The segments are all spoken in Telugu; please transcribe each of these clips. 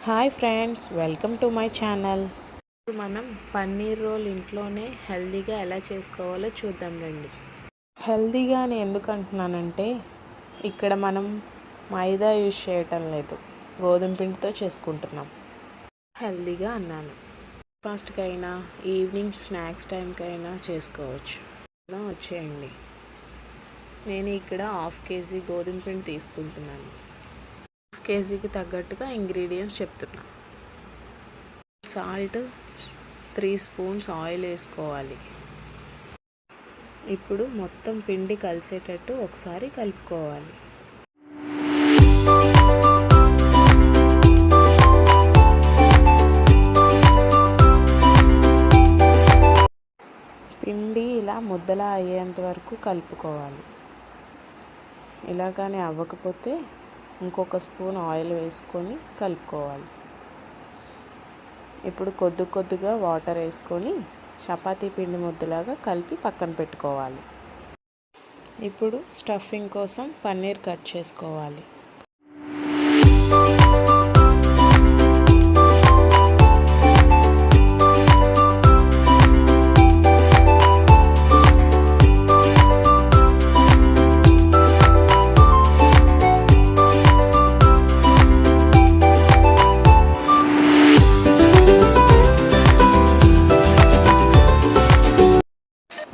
Hi friends, welcome to my channel. మనం పన్నీర్ రోల్ ఇంట్లోనే హెల్తీగా ఎలా చేసుకోవాలో చూద్దాం రండి. హెల్తీగా అని ఎందుకు అంటున్నానంటే ఇక్కడ మనం మైదా యూజ్ చేయటం లేదు, గోధుమ పిండితో చేసుకుంటున్నాం. హెల్తీగా అన్నాను. బ్రేక్ఫాస్ట్కైనా ఈవినింగ్ స్నాక్స్ టైంకైనా చేసుకోవచ్చు. వచ్చేయండి. నేను ఇక్కడ 1/2 kg గోధుమ పిండి తీసుకుంటున్నాను. కేజీకి తగ్గట్టుగా ఇంగ్రీడియంట్స్ చెప్తున్నా. సాల్ట్, 3 స్పూన్స్ ఆయిల్ వేసుకోవాలి. ఇప్పుడు మొత్తం పిండి కలిసేటట్టు ఒకసారి కలుపుకోవాలి. పిండి ఇలా ముద్దలా అయ్యేంత వరకు కలుపుకోవాలి. ఇలాగానే అవ్వకపోతే ఇంకొక స్పూన్ ఆయిల్ వేసుకొని కలుపుకోవాలి. ఇప్పుడు కొద్దిగా వాటర్ వేసుకొని చపాతీ పిండి ముద్దలాగా కలిపి పక్కన పెట్టుకోవాలి. ఇప్పుడు స్టఫింగ్ కోసం పన్నీర్ కట్ చేసుకోవాలి.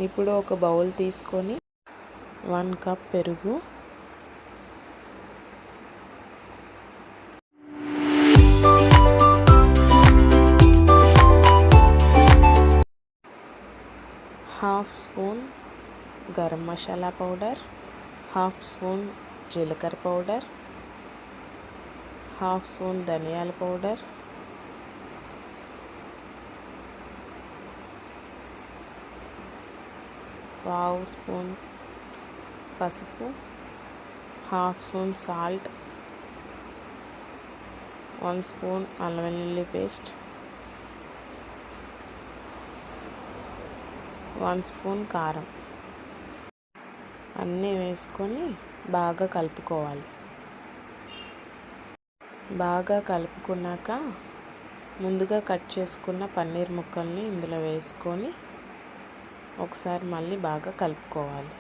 ఇప్పుడు ఒక బౌల్ తీసుకొని 1 కప్ పెరుగు, ½ spoon garam masala powder, ½ spoon జీలకర్ర పౌడర్, ½ స్పూన్ ధనియాల పౌడర్, ½ స్పూన్ పసుపు, ½ స్పూన్ సాల్ట్, 1 స్పూన్ అల్లం వెల్లుల్లి పేస్ట్, 1 స్పూన్ కారం అన్నీ వేసుకొని బాగా కలుపుకోవాలి. బాగా కలుపుకున్నాక ముందుగా కట్ చేసుకున్న పన్నీర్ ముక్కల్ని ఇందులో వేసుకొని ఒకసారి మళ్ళీ బాగా కలుపుకోవాలి.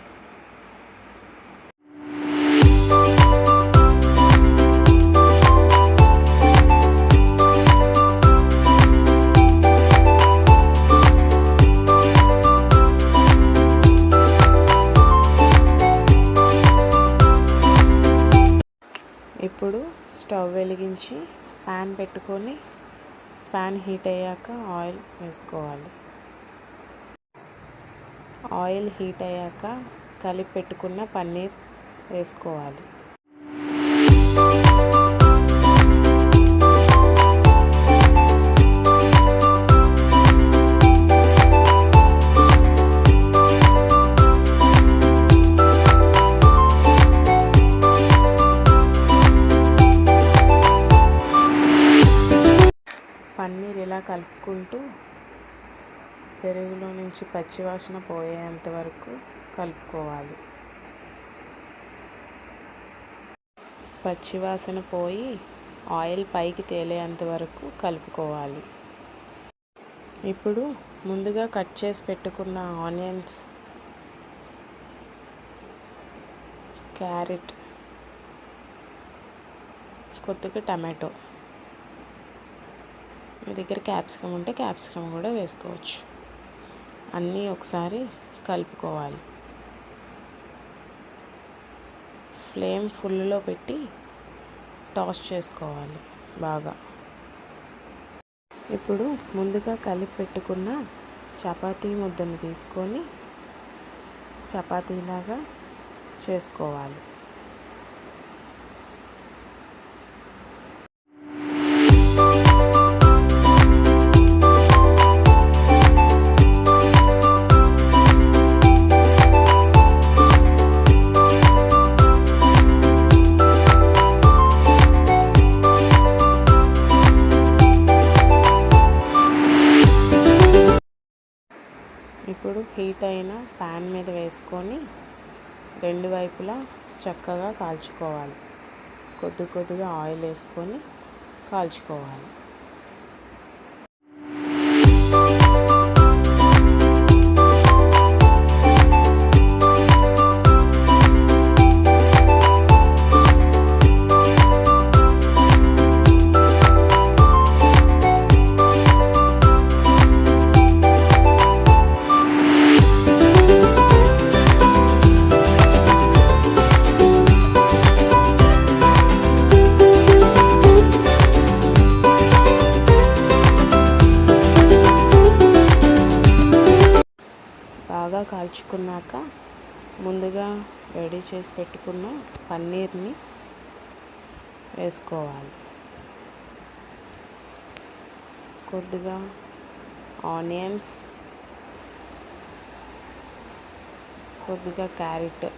ఇప్పుడు స్టవ్ వెలిగించి ప్యాన్ పెట్టుకొని ప్యాన్ హీట్ అయ్యాక ఆయిల్ వేసుకోవాలి. ఆయిల్ హీట్ అయ్యాక కలిపి పెట్టుకున్న పన్నీర్ వేసుకోవాలి. పన్నీర్ ఇలా కలుపుకుంటూ పెరుగులో నుంచి పచ్చివాసన పోయేంత వరకు కలుపుకోవాలి. పచ్చివాసన పోయి ఆయిల్ పైకి తేలేంత వరకు కలుపుకోవాలి. ఇప్పుడు ముందుగా కట్ చేసి పెట్టుకున్న ఆనియన్స్, క్యారెట్, కొద్దిగా టమాటో, మీ దగ్గర క్యాప్సికమ్ ఉంటే క్యాప్సికమ్ కూడా వేసుకోవచ్చు. అన్నీ ఒకసారి కలుపుకోవాలి. ఫ్లేమ్ ఫుల్లో పెట్టి టాస్ చేసుకోవాలి బాగా. ఇప్పుడు ముందుగా కలిపి పెట్టుకున్న చపాతీ ముద్దను తీసుకొని చపాతీలాగా చేసుకోవాలి. ఇప్పుడు హీట్ అయిన ప్యాన్ మీద వేసుకొని 2 వైపులా చక్కగా కాల్చుకోవాలి. కొద్దిగా ఆయిల్ వేసుకొని కాల్చుకోవాలి. బాగా కాల్చుకున్నాక ముందుగా రెడీ చేసి పెట్టుకున్న పన్నీర్ని వేసుకోవాలి. కొద్దిగా ఆనియన్స్, కొద్దిగా క్యారెట్,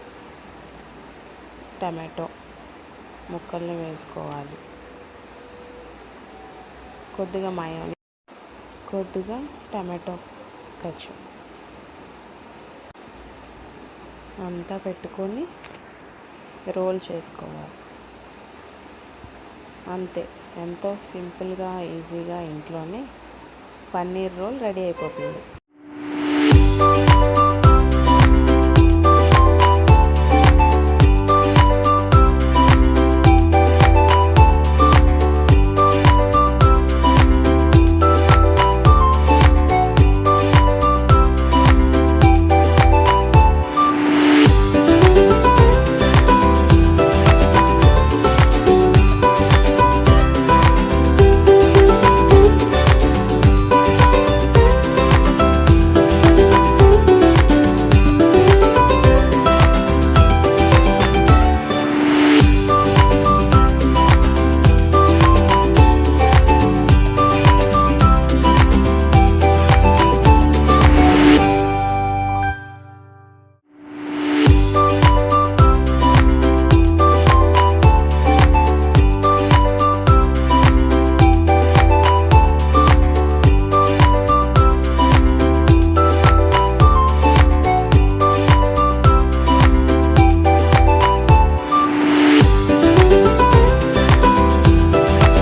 టమాటో ముక్కల్ని వేసుకోవాలి. కొద్దిగా మయోనీస్, కొద్దిగా టమాటో కెచప్ అంతా పెట్టుకొని రోల్ చేసుకోవాలి. అంతే, ఎంతో సింపుల్గా ఈజీగా ఇంట్లోనే పన్నీర్ రోల్ రెడీ అయిపోతుంది.